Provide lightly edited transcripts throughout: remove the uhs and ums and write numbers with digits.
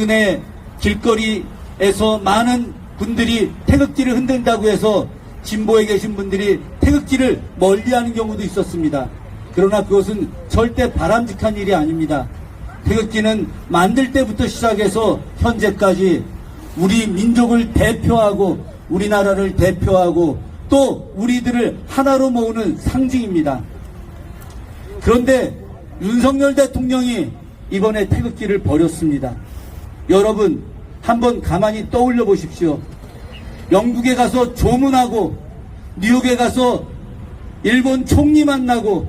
최근에 길거리에서 많은 분들이 태극기를 흔든다고 해서 진보에 계신 분들이 태극기를 멀리하는 경우도 있었습니다. 그러나 그것은 절대 바람직한 일이 아닙니다. 태극기는 만들 때부터 시작해서 현재까지 우리 민족을 대표하고 우리나라를 대표하고 또 우리들을 하나로 모으는 상징입니다. 그런데 윤석열 대통령이 이번에 태극기를 버렸습니다. 여러분 한번 가만히 떠올려 보십시오. 영국에 가서 조문하고 뉴욕에 가서 일본 총리 만나고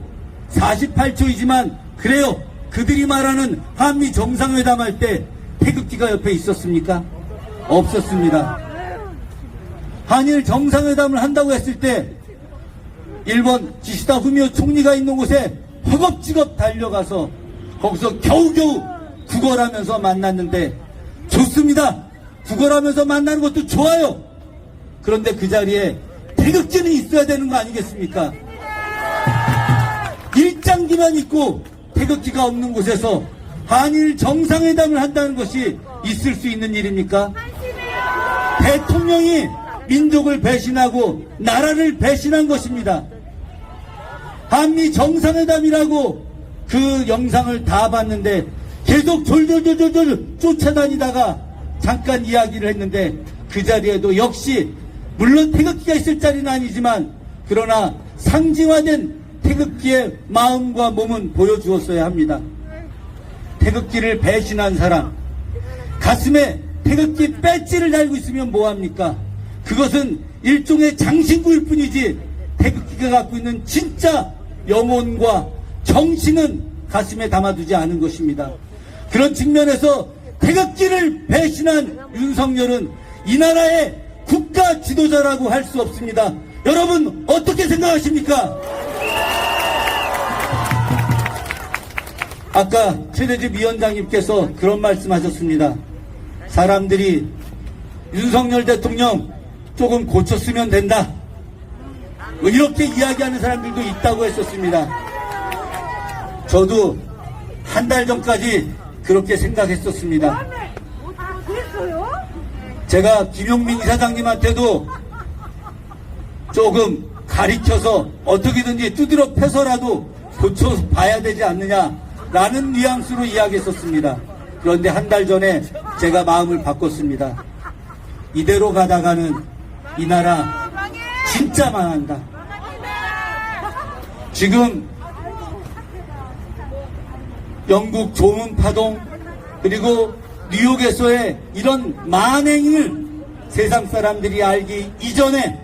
48초이지만 그래요. 그들이 말하는 한미 정상회담 할 때 태극기가 옆에 있었습니까? 없었습니다. 한일 정상회담을 한다고 했을 때 일본 기시다 후미오 총리가 있는 곳에 허겁지겁 달려가서 거기서 겨우겨우 구걸하면서 만났는데 좋습니다. 구걸하면서 만나는 것도 좋아요. 그런데 그 자리에 태극기는 있어야 되는 거 아니겠습니까? 일장기만 있고 태극기가 없는 곳에서 한일 정상회담을 한다는 것이 있을 수 있는 일입니까? 대통령이 민족을 배신하고 나라를 배신한 것입니다. 한미 정상회담이라고 그 영상을 다 봤는데 계속 졸졸졸졸 쫓아다니다가 잠깐 이야기를 했는데 그 자리에도 역시 물론 태극기가 있을 자리는 아니지만 그러나 상징화된 태극기의 마음과 몸은 보여주었어야 합니다. 태극기를 배신한 사람, 가슴에 태극기 배지를 달고 있으면 뭐합니까? 그것은 일종의 장신구일 뿐이지 태극기가 갖고 있는 진짜 영혼과 정신은 가슴에 담아두지 않은 것입니다. 그런 측면에서 태극기를 배신한 윤석열은 이 나라의 국가 지도자라고 할 수 없습니다. 여러분 어떻게 생각하십니까? 아까 최대집 위원장님께서 그런 말씀하셨습니다. 사람들이 윤석열 대통령 조금 고쳤으면 된다. 이렇게 이야기하는 사람들도 있다고 했었습니다. 저도 한 달 전까지 그렇게 생각했었습니다. 제가 김용민 이사장님한테도 조금 가리켜서 어떻게든지 두드려 패서라도 고쳐봐야 되지 않느냐라는 뉘앙스로 이야기했었습니다. 그런데 한 달 전에 제가 마음을 바꿨습니다. 이대로 가다가는 이 나라 진짜 망한다. 지금 영국 조문파동 그리고 뉴욕에서의 이런 만행을 세상 사람들이 알기 이전에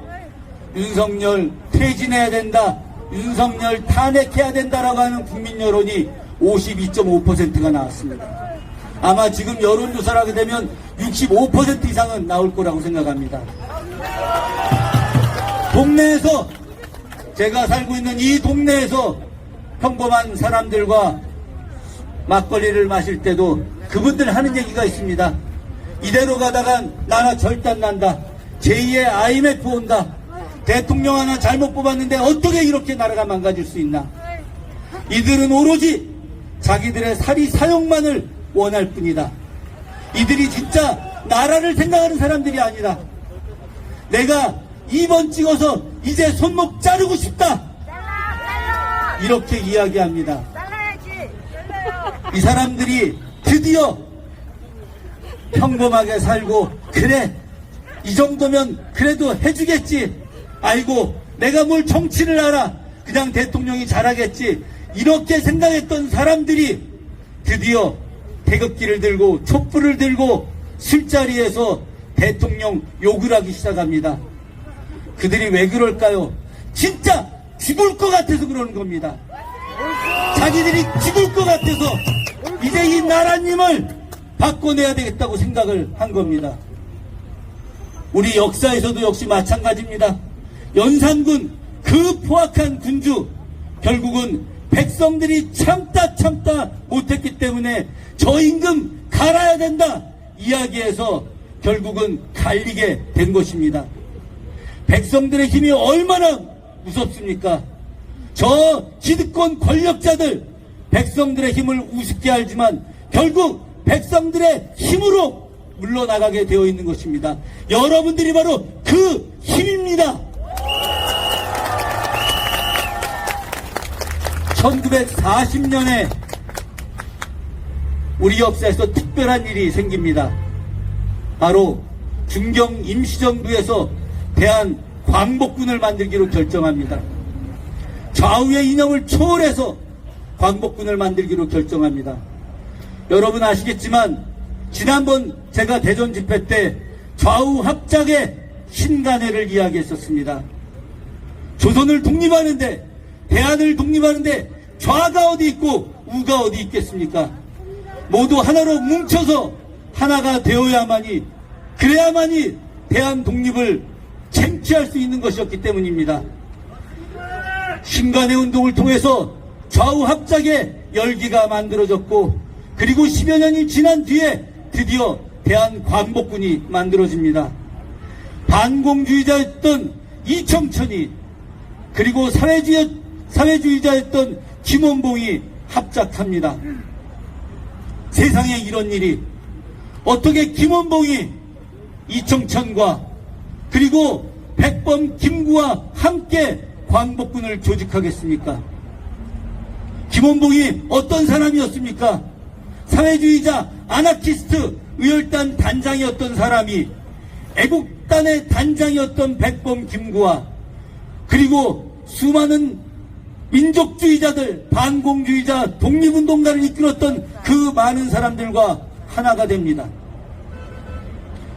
윤석열 퇴진해야 된다, 윤석열 탄핵해야 된다라고 하는 국민 여론이 52.5%가 나왔습니다. 아마 지금 여론조사를 하게 되면 65% 이상은 나올 거라고 생각합니다. 동네에서 제가 살고 있는 이 동네에서 평범한 사람들과 막걸리를 마실 때도 그분들 하는 얘기가 있습니다. 이대로 가다간 나라 절단 난다. 제2의 IMF 온다. 대통령 하나 잘못 뽑았는데 어떻게 이렇게 나라가 망가질 수 있나. 이들은 오로지 자기들의 사리 사욕만을 원할 뿐이다. 이들이 진짜 나라를 생각하는 사람들이 아니라 내가 2번 찍어서 이제 손목 자르고 싶다. 이렇게 이야기합니다. 이 사람들이 드디어 평범하게 살고 그래 이 정도면 그래도 해주겠지. 아이고 내가 뭘 정치를 알아. 그냥 대통령이 잘하겠지. 이렇게 생각했던 사람들이 드디어 태극기를 들고 촛불을 들고 술자리에서 대통령 욕을 하기 시작합니다. 그들이 왜 그럴까요? 진짜 죽을 것 같아서 그러는 겁니다. 자기들이 죽을 것 같아서 이제 이 나라님을 바꿔내야 되겠다고 생각을 한 겁니다. 우리 역사에서도 역시 마찬가지입니다. 연산군 그 포악한 군주 결국은 백성들이 참다 못했기 때문에 저 임금 갈아야 된다 이야기해서 결국은 갈리게 된 것입니다. 백성들의 힘이 얼마나 무섭습니까? 저 기득권 권력자들 백성들의 힘을 우습게 알지만 결국 백성들의 힘으로 물러나가게 되어 있는 것입니다. 여러분들이 바로 그 힘입니다. 1940년에 우리 역사에서 특별한 일이 생깁니다. 바로 중경 임시정부에서 대한 광복군을 만들기로 결정합니다. 좌우의 이념을 초월해서 광복군을 만들기로 결정합니다. 여러분 아시겠지만 지난번 제가 대전 집회 때 좌우 합작의 신간회를 이야기했었습니다. 조선을 독립하는데, 대한을 독립하는데 좌가 어디 있고 우가 어디 있겠습니까? 모두 하나로 뭉쳐서 하나가 되어야만이, 그래야만이 대한 독립을 쟁취할 수 있는 것이었기 때문입니다. 신간회 운동을 통해서 좌우 합작의 열기가 만들어졌고, 그리고 10여 년이 지난 뒤에 드디어 대한광복군이 만들어집니다. 반공주의자였던 이청천이, 그리고 사회주의자였던 김원봉이 합작합니다. 세상에 이런 일이, 어떻게 김원봉이 이청천과 그리고 백범 김구와 함께 광복군을 조직하겠습니까? 김원봉이 어떤 사람이었습니까? 사회주의자 아나키스트 의열단 단장이었던 사람이 애국단의 단장이었던 백범 김구와 그리고 수많은 민족주의자들, 반공주의자, 독립운동가를 이끌었던 그 많은 사람들과 하나가 됩니다.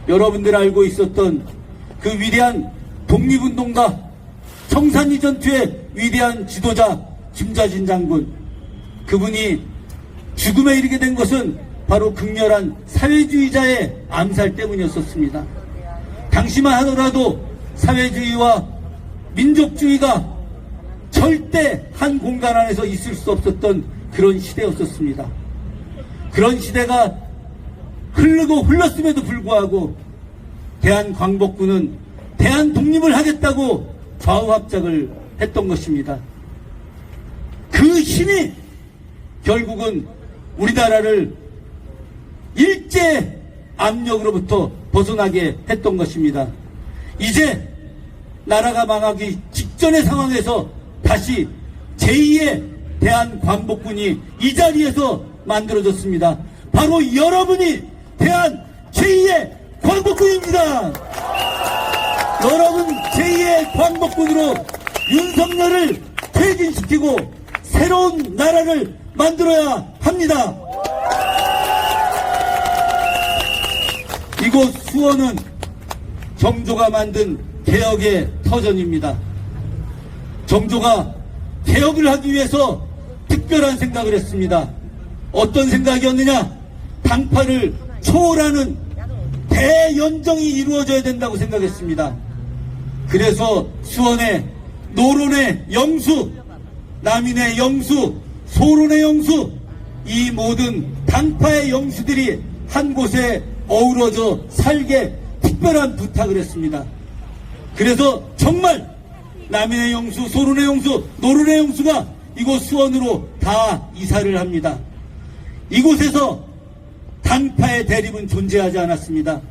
여러분들 알고 있었던 그 위대한 독립운동가, 청산리 전투의 위대한 지도자 김자진 장군, 그분이 죽음에 이르게 된 것은 바로 극렬한 사회주의자의 암살 때문이었습니다. 당시만 하더라도 사회주의와 민족주의가 절대 한 공간 안에서 있을 수 없었던 그런 시대였었습니다. 그런 시대가 흘렀음에도 불구하고 대한광복군은 대한 독립을 하겠다고 좌우합작을 했던 것입니다. 그 힘이 결국은 우리나라를 일제 압력으로부터 벗어나게 했던 것입니다. 이제 나라가 망하기 직전의 상황에서 다시 제2의 대한광복군이 이 자리에서 만들어졌습니다. 바로 여러분이 대한 제2의 광복군입니다. 여러분 제2의 광복군으로 윤석열을 퇴진시키고 새로운 나라를 만들어야 합니다. 이곳 수원은 정조가 만든 개혁의 터전입니다. 정조가 개혁을 하기 위해서 특별한 생각을 했습니다. 어떤 생각이었느냐? 당파를 초월하는 대연정이 이루어져야 된다고 생각했습니다. 그래서 수원의 노론의 영수, 남인의 영수, 소론의 영수, 이 모든 당파의 영수들이 한 곳에 어우러져 살게 특별한 부탁을 했습니다. 그래서 정말 남인의 영수, 소론의 영수, 노론의 영수가 이곳 수원으로 다 이사를 합니다. 이곳에서 당파의 대립은 존재하지 않았습니다.